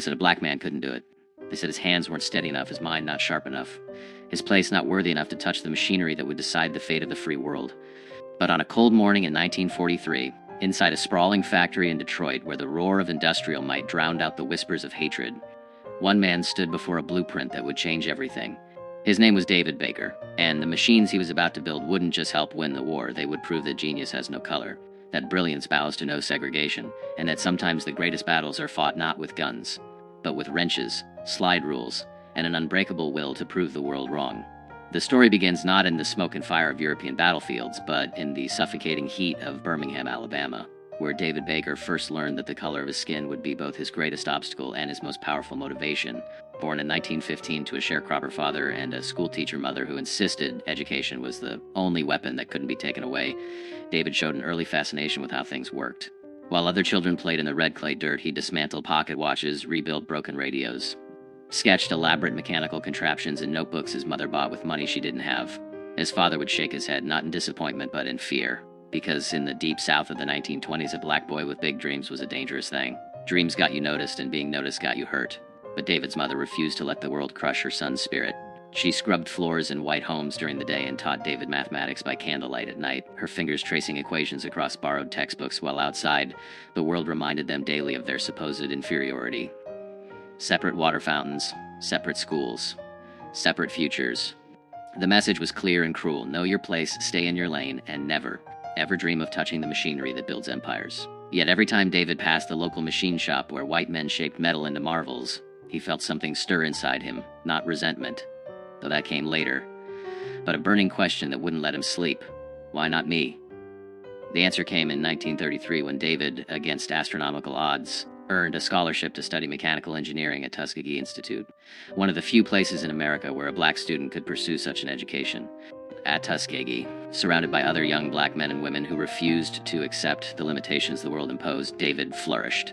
They said a black man couldn't do it. They said his hands weren't steady enough, his mind not sharp enough, his place not worthy enough to touch the machinery that would decide the fate of the free world. But on a cold morning in 1943, inside a sprawling factory in Detroit where the roar of industrial might drowned out the whispers of hatred, one man stood before a blueprint that would change everything. His name was David Baker, and the machines he was about to build wouldn't just help win the war, they would prove that genius has no color, that brilliance bows to no segregation, and that sometimes the greatest battles are fought not with guns, but with wrenches, slide rules, and an unbreakable will to prove the world wrong. The story begins not in the smoke and fire of European battlefields, but in the suffocating heat of Birmingham, Alabama, where David Baker first learned that the color of his skin would be both his greatest obstacle and his most powerful motivation. Born in 1915 to a sharecropper father and a schoolteacher mother who insisted education was the only weapon that couldn't be taken away, David showed an early fascination with how things worked. While other children played in the red clay dirt, he dismantled pocket watches, rebuilt broken radios, sketched elaborate mechanical contraptions in notebooks his mother bought with money she didn't have. His father would shake his head, not in disappointment, but in fear, because in the deep south of the 1920s, a black boy with big dreams was a dangerous thing. Dreams got you noticed, and being noticed got you hurt. But David's mother refused to let the world crush her son's spirit. She scrubbed floors in white homes during the day and taught David mathematics by candlelight at night, her fingers tracing equations across borrowed textbooks while outside, the world reminded them daily of their supposed inferiority. Separate water fountains, separate schools, separate futures. The message was clear and cruel: know your place, stay in your lane, and never, ever dream of touching the machinery that builds empires. Yet every time David passed the local machine shop where white men shaped metal into marvels, he felt something stir inside him, not resentment, though that came later, but a burning question that wouldn't let him sleep. Why not me? The answer came in 1933 when David, against astronomical odds, earned a scholarship to study mechanical engineering at Tuskegee Institute, one of the few places in America where a black student could pursue such an education. At Tuskegee, surrounded by other young black men and women who refused to accept the limitations the world imposed, David flourished.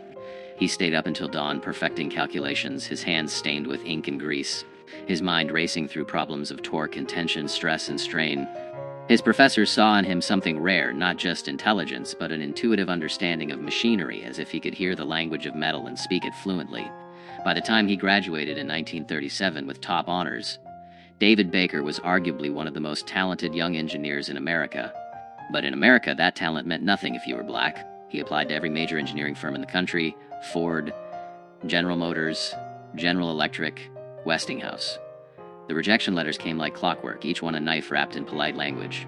He stayed up until dawn, perfecting calculations, his hands stained with ink and grease, his mind racing through problems of torque and tension, stress and strain. His professors saw in him something rare, not just intelligence, but an intuitive understanding of machinery, as if he could hear the language of metal and speak it fluently. By the time he graduated in 1937 with top honors, David Baker was arguably one of the most talented young engineers in America. But in America, that talent meant nothing if you were black. He applied to every major engineering firm in the country: Ford, General Motors, General Electric, Westinghouse. The rejection letters came like clockwork, each one a knife wrapped in polite language.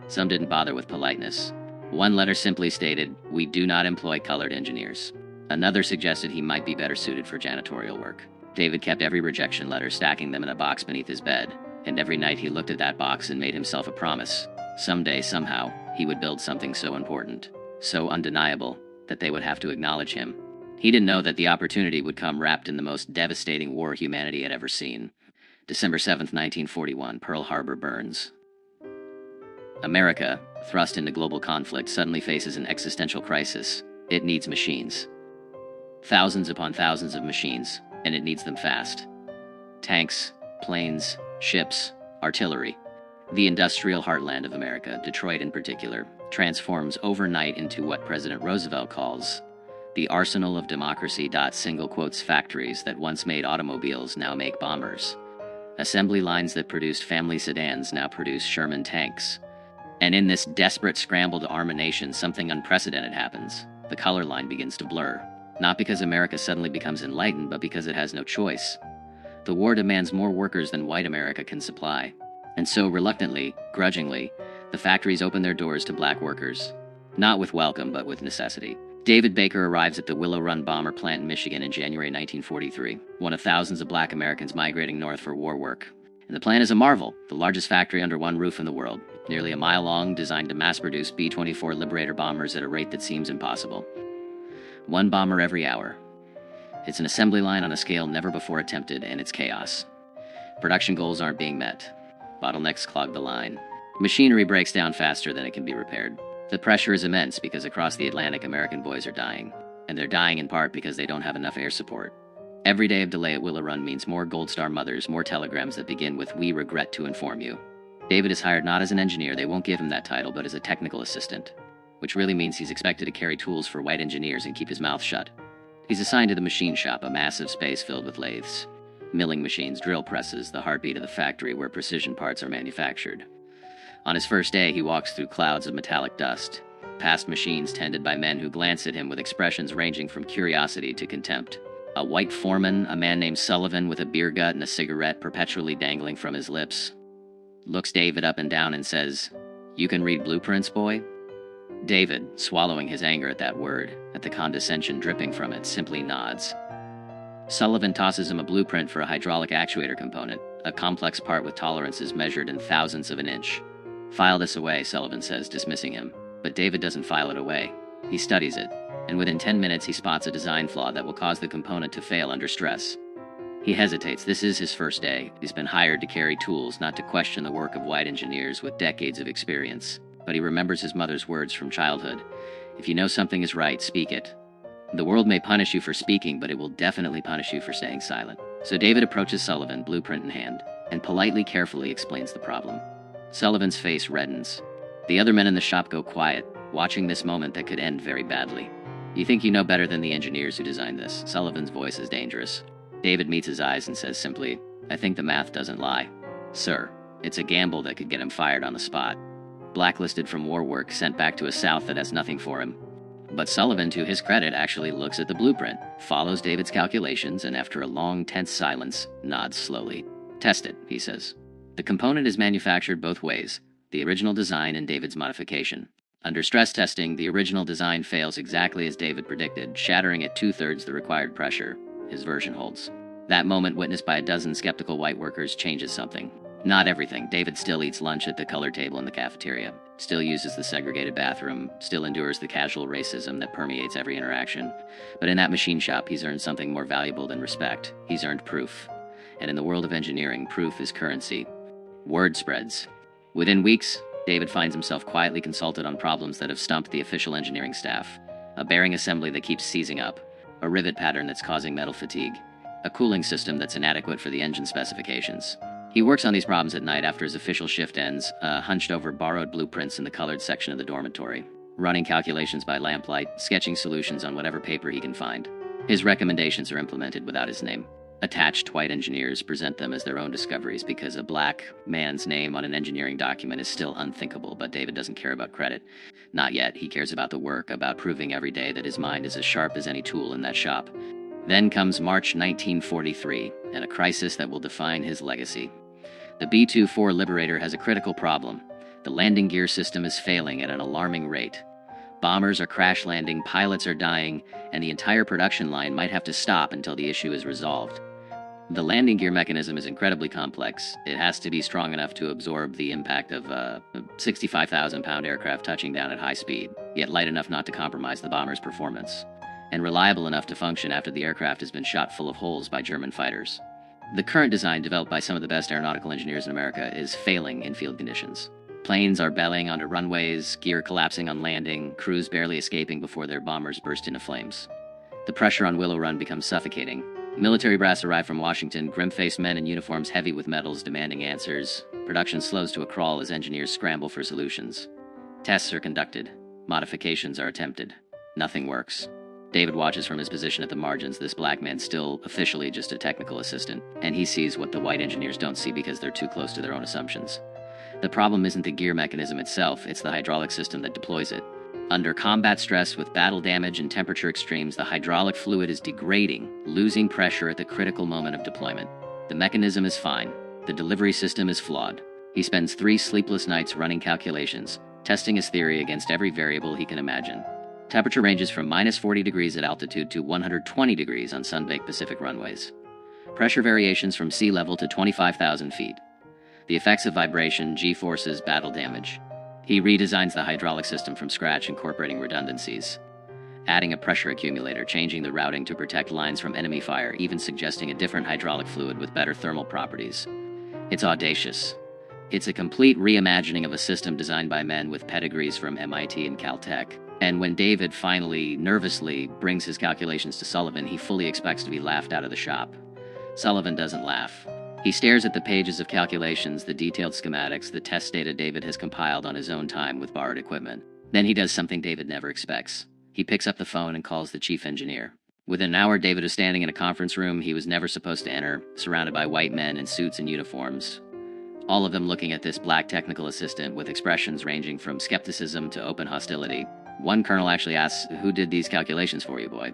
Some didn't bother with politeness. One letter simply stated, "We do not employ colored engineers." Another suggested he might be better suited for janitorial work. David kept every rejection letter, stacking them in a box beneath his bed, and every night he looked at that box and made himself a promise. Someday, somehow, he would build something so important, so undeniable, that they would have to acknowledge him. He didn't know that the opportunity would come wrapped in the most devastating war humanity had ever seen. December 7th, 1941, Pearl Harbor burns. America, thrust into global conflict, suddenly faces an existential crisis. It needs machines. Thousands upon thousands of machines, and it needs them fast. Tanks, planes, ships, artillery. The industrial heartland of America, Detroit in particular, transforms overnight into what President Roosevelt calls the arsenal of democracy. Single quotes factories that once made automobiles now make bombers. Assembly lines that produced family sedans now produce Sherman tanks. And in this desperate scramble to arm a nation, something unprecedented happens. The color line begins to blur. Not because America suddenly becomes enlightened, but because it has no choice. The war demands more workers than white America can supply. And so, reluctantly, grudgingly, the factories open their doors to black workers. Not with welcome, but with necessity. David Baker arrives at the Willow Run bomber plant in Michigan in January 1943, one of thousands of black Americans migrating north for war work. And the plant is a marvel, the largest factory under one roof in the world, nearly a mile long, designed to mass-produce B-24 Liberator bombers at a rate that seems impossible. One bomber every hour. It's an assembly line on a scale never before attempted, and it's chaos. Production goals aren't being met. Bottlenecks clog the line. Machinery breaks down faster than it can be repaired. The pressure is immense because across the Atlantic, American boys are dying. And they're dying in part because they don't have enough air support. Every day of delay at Willow Run means more Gold Star mothers, more telegrams that begin with "We regret to inform you." David is hired not as an engineer, they won't give him that title, but as a technical assistant, which really means he's expected to carry tools for white engineers and keep his mouth shut. He's assigned to the machine shop, a massive space filled with lathes, milling machines, drill presses, the heartbeat of the factory where precision parts are manufactured. On his first day, he walks through clouds of metallic dust, past machines tended by men who glance at him with expressions ranging from curiosity to contempt. A white foreman, a man named Sullivan with a beer gut and a cigarette perpetually dangling from his lips, looks David up and down and says, "You can read blueprints, boy?" David, swallowing his anger at that word, at the condescension dripping from it, simply nods. Sullivan tosses him a blueprint for a hydraulic actuator component, a complex part with tolerances measured in thousandths of an inch. "File this away," Sullivan says, dismissing him. But David doesn't file it away. He studies it, and within 10 minutes he spots a design flaw that will cause the component to fail under stress. He hesitates. This is his first day. He's been hired to carry tools, not to question the work of white engineers with decades of experience. But he remembers his mother's words from childhood. If you know something is right, speak it. The world may punish you for speaking, but it will definitely punish you for staying silent. So David approaches Sullivan, blueprint in hand, and politely, carefully explains the problem. Sullivan's face reddens. The other men in the shop go quiet, watching this moment that could end very badly. "You think you know better than the engineers who designed this." Sullivan's voice is dangerous. David meets his eyes and says simply, "I think the math doesn't lie. Sir, it's a gamble that could get him fired on the spot. Blacklisted from war work, sent back to a South that has nothing for him." But Sullivan, to his credit, actually looks at the blueprint, follows David's calculations, and after a long, tense silence, nods slowly. "Test it," he says. The component is manufactured both ways, the original design and David's modification. Under stress testing, the original design fails exactly as David predicted, shattering at 2/3 the required pressure. His version holds. That moment, witnessed by a dozen skeptical white workers, changes something. Not everything. David still eats lunch at the colored table in the cafeteria, still uses the segregated bathroom, still endures the casual racism that permeates every interaction. But in that machine shop, he's earned something more valuable than respect. He's earned proof. And in the world of engineering, proof is currency. Word spreads. Within weeks, David finds himself quietly consulted on problems that have stumped the official engineering staff. A bearing assembly that keeps seizing up, a rivet pattern that's causing metal fatigue, a cooling system that's inadequate for the engine specifications. He works on these problems at night after his official shift ends, hunched over borrowed blueprints in the colored section of the dormitory, running calculations by lamplight, sketching solutions on whatever paper he can find. His recommendations are implemented without his name. Attached white engineers present them as their own discoveries because a black man's name on an engineering document is still unthinkable, but David doesn't care about credit. Not yet. He cares about the work, about proving every day that his mind is as sharp as any tool in that shop. Then comes March 1943, and a crisis that will define his legacy. The B-24 Liberator has a critical problem. The landing gear system is failing at an alarming rate. Bombers are crash landing, pilots are dying, and the entire production line might have to stop until the issue is resolved. The landing gear mechanism is incredibly complex. It has to be strong enough to absorb the impact of a 65,000-pound aircraft touching down at high speed, yet light enough not to compromise the bomber's performance, and reliable enough to function after the aircraft has been shot full of holes by German fighters. The current design, developed by some of the best aeronautical engineers in America, is failing in field conditions. Planes are bellying onto runways, gear collapsing on landing, crews barely escaping before their bombers burst into flames. The pressure on Willow Run becomes suffocating. Military brass arrive from Washington, grim-faced men in uniforms heavy with medals demanding answers. Production slows to a crawl as engineers scramble for solutions. Tests are conducted. Modifications are attempted. Nothing works. David watches from his position at the margins, this black man still officially just a technical assistant, and he sees what the white engineers don't see because they're too close to their own assumptions. The problem isn't the gear mechanism itself, it's the hydraulic system that deploys it. Under combat stress with battle damage and temperature extremes, the hydraulic fluid is degrading, losing pressure at the critical moment of deployment. The mechanism is fine. The delivery system is flawed. He spends 3 sleepless nights running calculations, testing his theory against every variable he can imagine. Temperature ranges from -40 degrees at altitude to 120 degrees on sun-baked Pacific runways. Pressure variations from sea level to 25,000 feet. The effects of vibration, G-forces, battle damage. He redesigns the hydraulic system from scratch, incorporating redundancies, adding a pressure accumulator, changing the routing to protect lines from enemy fire, even suggesting a different hydraulic fluid with better thermal properties. It's audacious. It's a complete reimagining of a system designed by men with pedigrees from MIT and Caltech. And when David finally, nervously, brings his calculations to Sullivan, he fully expects to be laughed out of the shop. Sullivan doesn't laugh. He stares at the pages of calculations, the detailed schematics, the test data David has compiled on his own time with borrowed equipment. Then he does something David never expects. He picks up the phone and calls the chief engineer. Within an hour, David was standing in a conference room he was never supposed to enter, surrounded by white men in suits and uniforms, all of them looking at this black technical assistant with expressions ranging from skepticism to open hostility. One colonel actually asks, "Who did these calculations for you, boy?"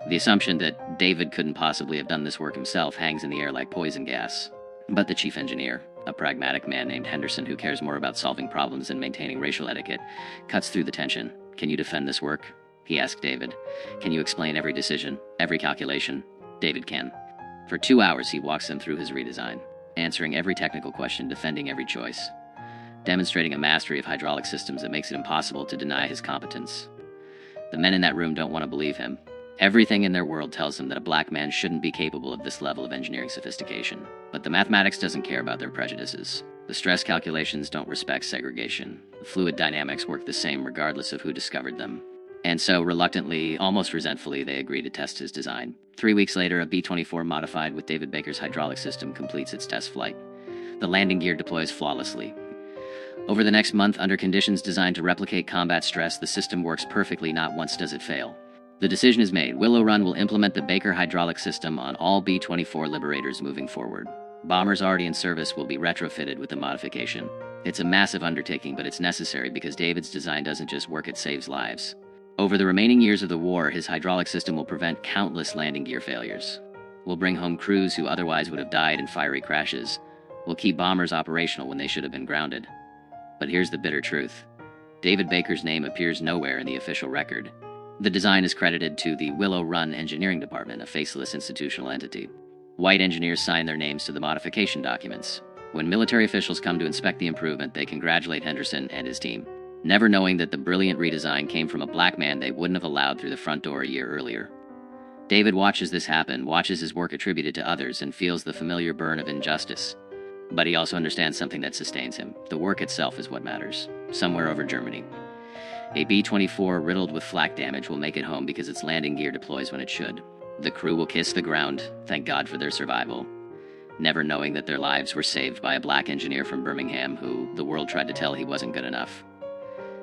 The assumption that David couldn't possibly have done this work himself hangs in the air like poison gas. But the chief engineer, a pragmatic man named Henderson who cares more about solving problems than maintaining racial etiquette, cuts through the tension. "Can you defend this work?" he asked David. "Can you explain every decision, every calculation?" David can. For 2 hours, he walks them through his redesign, answering every technical question, defending every choice, demonstrating a mastery of hydraulic systems that makes it impossible to deny his competence. The men in that room don't want to believe him. Everything in their world tells them that a black man shouldn't be capable of this level of engineering sophistication. But the mathematics doesn't care about their prejudices. The stress calculations don't respect segregation. The fluid dynamics work the same regardless of who discovered them. And so, reluctantly, almost resentfully, they agree to test his design. 3 weeks later, a B-24 modified with David Baker's hydraulic system completes its test flight. The landing gear deploys flawlessly. Over the next month, under conditions designed to replicate combat stress, the system works perfectly, not once does it fail. The decision is made. Willow Run will implement the Baker hydraulic system on all B-24 Liberators moving forward. Bombers already in service will be retrofitted with the modification. It's a massive undertaking, but it's necessary because David's design doesn't just work, it saves lives. Over the remaining years of the war, his hydraulic system will prevent countless landing gear failures. Will bring home crews who otherwise would have died in fiery crashes. Will keep bombers operational when they should have been grounded. But here's the bitter truth. David Baker's name appears nowhere in the official record. The design is credited to the Willow Run Engineering Department, a faceless institutional entity. White engineers sign their names to the modification documents. When military officials come to inspect the improvement, they congratulate Henderson and his team, never knowing that the brilliant redesign came from a black man they wouldn't have allowed through the front door a year earlier. David watches this happen, watches his work attributed to others, and feels the familiar burn of injustice. But he also understands something that sustains him. The work itself is what matters. Somewhere over Germany, a B-24 riddled with flak damage will make it home because its landing gear deploys when it should. The crew will kiss the ground, thank God for their survival, never knowing that their lives were saved by a black engineer from Birmingham who the world tried to tell he wasn't good enough.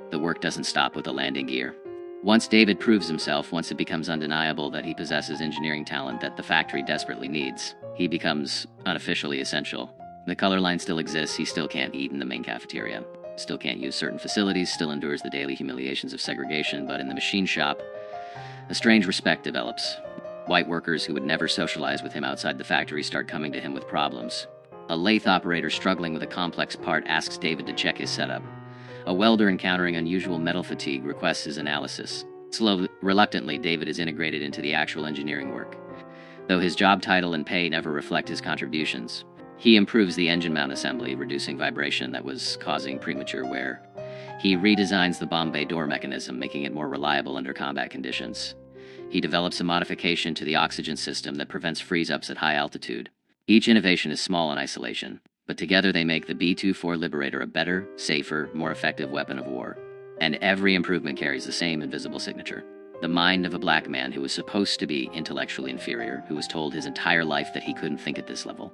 The work doesn't stop with the landing gear. Once David proves himself, once it becomes undeniable that he possesses engineering talent that the factory desperately needs, he becomes unofficially essential. The color line still exists, he still can't eat in the main cafeteria, still can't use certain facilities, still endures the daily humiliations of segregation, but in the machine shop, a strange respect develops. White workers who would never socialize with him outside the factory start coming to him with problems. A lathe operator struggling with a complex part asks David to check his setup. A welder encountering unusual metal fatigue requests his analysis. Reluctantly, David is integrated into the actual engineering work, though his job title and pay never reflect his contributions. He improves the engine mount assembly, reducing vibration that was causing premature wear. He redesigns the bomb bay door mechanism, making it more reliable under combat conditions. He develops a modification to the oxygen system that prevents freeze-ups at high altitude. Each innovation is small in isolation, but together they make the B-24 Liberator a better, safer, more effective weapon of war. And every improvement carries the same invisible signature. The mind of a black man who was supposed to be intellectually inferior, who was told his entire life that he couldn't think at this level,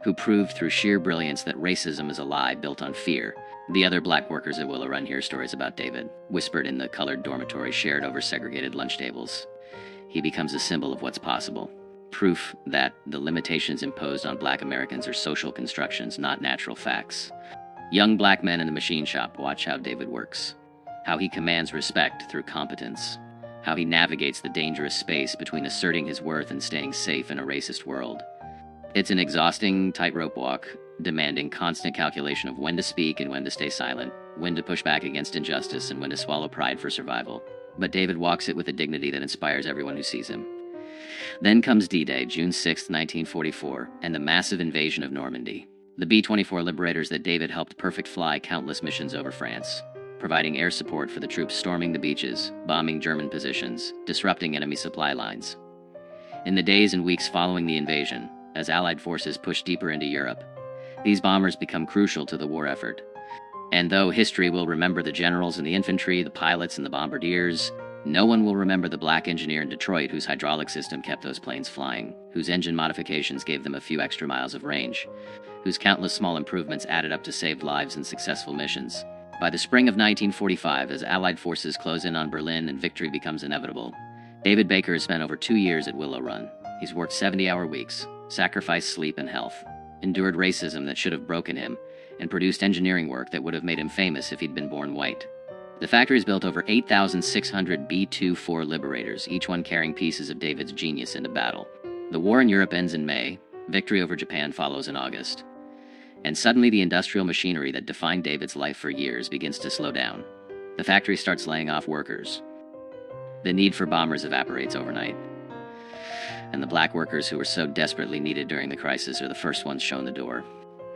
who proved through sheer brilliance that racism is a lie built on fear. The other black workers at Willow Run hear stories about David, whispered in the colored dormitory shared over segregated lunch tables. He becomes a symbol of what's possible. Proof that the limitations imposed on black Americans are social constructions, not natural facts. Young black men in the machine shop watch how David works, how he commands respect through competence, how he navigates the dangerous space between asserting his worth and staying safe in a racist world. It's an exhausting tightrope walk, demanding constant calculation of when to speak and when to stay silent, when to push back against injustice and when to swallow pride for survival. But David walks it with a dignity that inspires everyone who sees him. Then comes D-Day, June 6, 1944, and the massive invasion of Normandy. The B-24 Liberators that David helped perfect fly countless missions over France, providing air support for the troops storming the beaches, bombing German positions, disrupting enemy supply lines. In the days and weeks following the invasion, as Allied forces push deeper into Europe, these bombers become crucial to the war effort. And though history will remember the generals and the infantry, the pilots and the bombardiers, no one will remember the black engineer in Detroit whose hydraulic system kept those planes flying, whose engine modifications gave them a few extra miles of range, whose countless small improvements added up to saved lives and successful missions. By the spring of 1945, as Allied forces close in on Berlin and victory becomes inevitable, David Baker has spent over 2 years at Willow Run. He's worked 70-hour weeks, sacrificed sleep and health, endured racism that should have broken him, and produced engineering work that would have made him famous if he'd been born white. The factory's built over 8,600 B-24 Liberators, each one carrying pieces of David's genius into battle. The war in Europe ends in May, victory over Japan follows in August. And suddenly the industrial machinery that defined David's life for years begins to slow down. The factory starts laying off workers. The need for bombers evaporates overnight. And the black workers who were so desperately needed during the crisis are the first ones shown the door.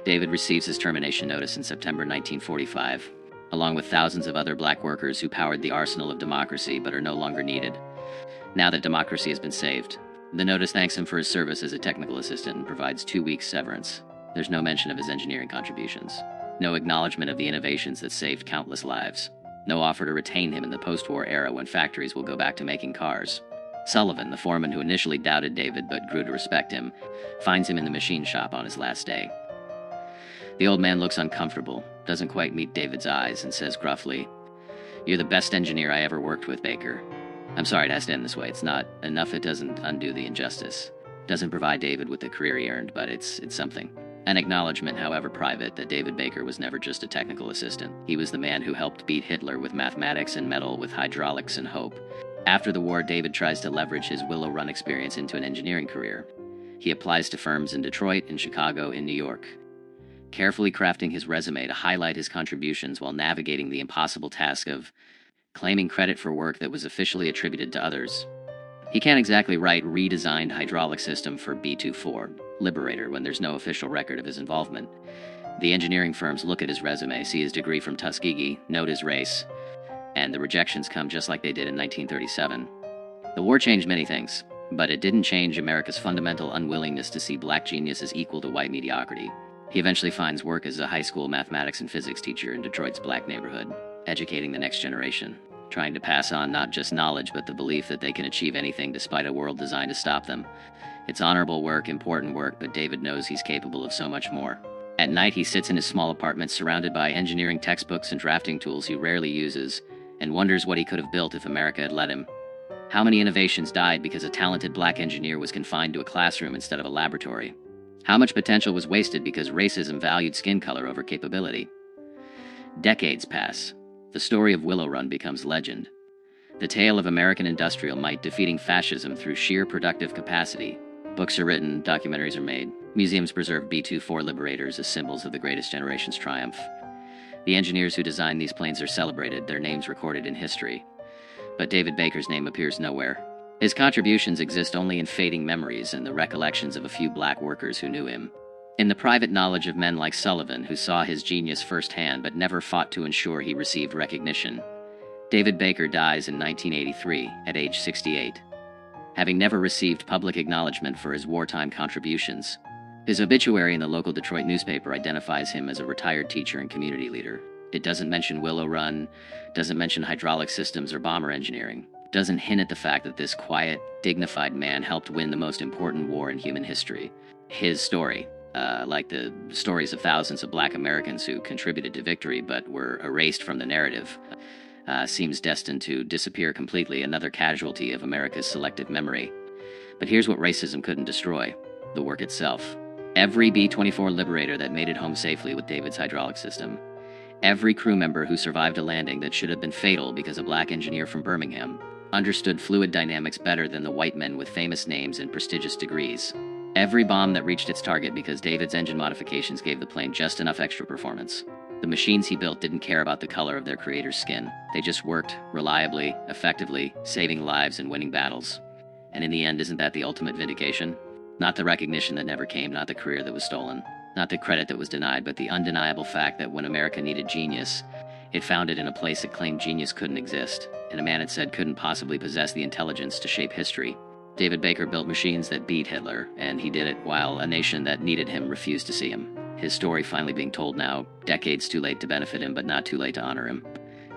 David receives his termination notice in September 1945, along with thousands of other black workers who powered the arsenal of democracy but are no longer needed. Now that democracy has been saved, the notice thanks him for his service as a technical assistant and provides 2 weeks severance. There's no mention of his engineering contributions, no acknowledgement of the innovations that saved countless lives, no offer to retain him in the post-war era when factories will go back to making cars. Sullivan, the foreman who initially doubted David but grew to respect him, finds him in the machine shop on his last day. The old man looks uncomfortable, doesn't quite meet David's eyes, and says gruffly, "You're the best engineer I ever worked with, Baker. I'm sorry it has to end this way. It's not enough. It doesn't undo the injustice. Doesn't provide David with the career he earned, but it's something." An acknowledgement, however private, that David Baker was never just a technical assistant. He was the man who helped beat Hitler with mathematics and metal with hydraulics and hope. After the war, David tries to leverage his Willow Run experience into an engineering career. He applies to firms in Detroit, in Chicago, in New York, carefully crafting his resume to highlight his contributions while navigating the impossible task of claiming credit for work that was officially attributed to others. He can't exactly write redesigned hydraulic system for B-24 Liberator when there's no official record of his involvement. The engineering firms look at his resume, see his degree from Tuskegee, note his race, and the rejections come just like they did in 1937. The war changed many things, but it didn't change America's fundamental unwillingness to see black genius as equal to white mediocrity. He eventually finds work as a high school mathematics and physics teacher in Detroit's black neighborhood, educating the next generation, trying to pass on not just knowledge but the belief that they can achieve anything despite a world designed to stop them. It's honorable work, important work, but David knows he's capable of so much more. At night, he sits in his small apartment surrounded by engineering textbooks and drafting tools he rarely uses, and wonders what he could have built if America had let him. How many innovations died because a talented black engineer was confined to a classroom instead of a laboratory? How much potential was wasted because racism valued skin color over capability? Decades pass. The story of Willow Run becomes legend. The tale of American industrial might defeating fascism through sheer productive capacity. Books are written, documentaries are made. Museums preserve B-24 Liberators as symbols of the greatest generation's triumph. The engineers who designed these planes are celebrated, their names recorded in history. But David Baker's name appears nowhere. His contributions exist only in fading memories and the recollections of a few black workers who knew him. In the private knowledge of men like Sullivan, who saw his genius firsthand but never fought to ensure he received recognition. David Baker dies in 1983 at age 68, having never received public acknowledgement for his wartime contributions. His obituary in the local Detroit newspaper identifies him as a retired teacher and community leader. It doesn't mention Willow Run, doesn't mention hydraulic systems or bomber engineering, doesn't hint at the fact that this quiet, dignified man helped win the most important war in human history. His story, like the stories of thousands of black Americans who contributed to victory but were erased from the narrative, seems destined to disappear completely, another casualty of America's selective memory. But here's what racism couldn't destroy: the work itself. Every B-24 Liberator that made it home safely with David's hydraulic system. Every crew member who survived a landing that should have been fatal because a black engineer from Birmingham understood fluid dynamics better than the white men with famous names and prestigious degrees. Every bomb that reached its target because David's engine modifications gave the plane just enough extra performance. The machines he built didn't care about the color of their creator's skin. They just worked reliably, effectively, saving lives and winning battles. And in the end, isn't that the ultimate vindication? Not the recognition that never came, not the career that was stolen, not the credit that was denied, but the undeniable fact that when America needed genius, it found it in a place it claimed genius couldn't exist, and a man it said couldn't possibly possess the intelligence to shape history. David Baker built machines that beat Hitler, and he did it while a nation that needed him refused to see him. His story finally being told now, decades too late to benefit him but not too late to honor him,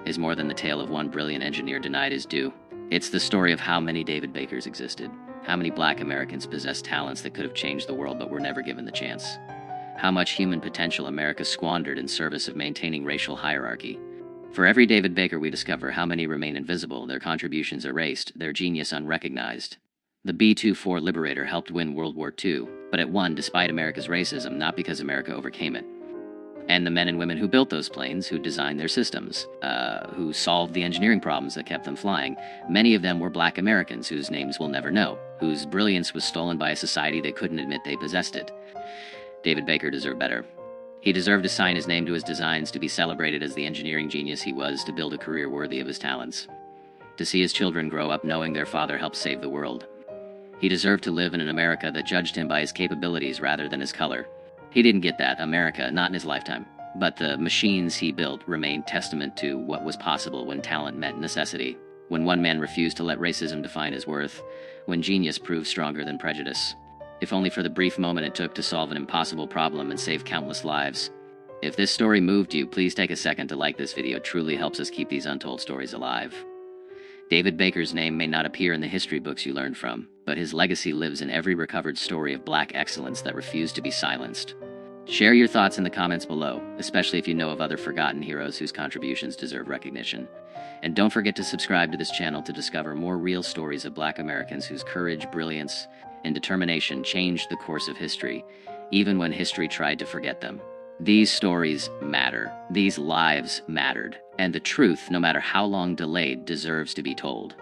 is more than the tale of one brilliant engineer denied his due. It's the story of how many David Bakers existed. How many black Americans possessed talents that could have changed the world but were never given the chance? How much human potential America squandered in service of maintaining racial hierarchy? For every David Baker we discover, how many remain invisible, their contributions erased, their genius unrecognized. The B-24 Liberator helped win World War II, but it won despite America's racism, not because America overcame it. And the men and women who built those planes, who designed their systems, who solved the engineering problems that kept them flying, many of them were black Americans whose names we'll never know, whose brilliance was stolen by a society that couldn't admit they possessed it. David Baker deserved better. He deserved to sign his name to his designs, to be celebrated as the engineering genius he was, to build a career worthy of his talents, to see his children grow up knowing their father helped save the world. He deserved to live in an America that judged him by his capabilities rather than his color. He didn't get that America, not in his lifetime. But the machines he built remained testament to what was possible when talent met necessity, when one man refused to let racism define his worth, when genius proved stronger than prejudice. If only for the brief moment it took to solve an impossible problem and save countless lives. If this story moved you, please take a second to like this video. It truly helps us keep these untold stories alive. David Baker's name may not appear in the history books you learned from, but his legacy lives in every recovered story of black excellence that refused to be silenced. Share your thoughts in the comments below, especially if you know of other forgotten heroes whose contributions deserve recognition. And don't forget to subscribe to this channel to discover more real stories of black Americans whose courage, brilliance, and determination changed the course of history, even when history tried to forget them. These stories matter. These lives mattered. And the truth, no matter how long delayed, deserves to be told.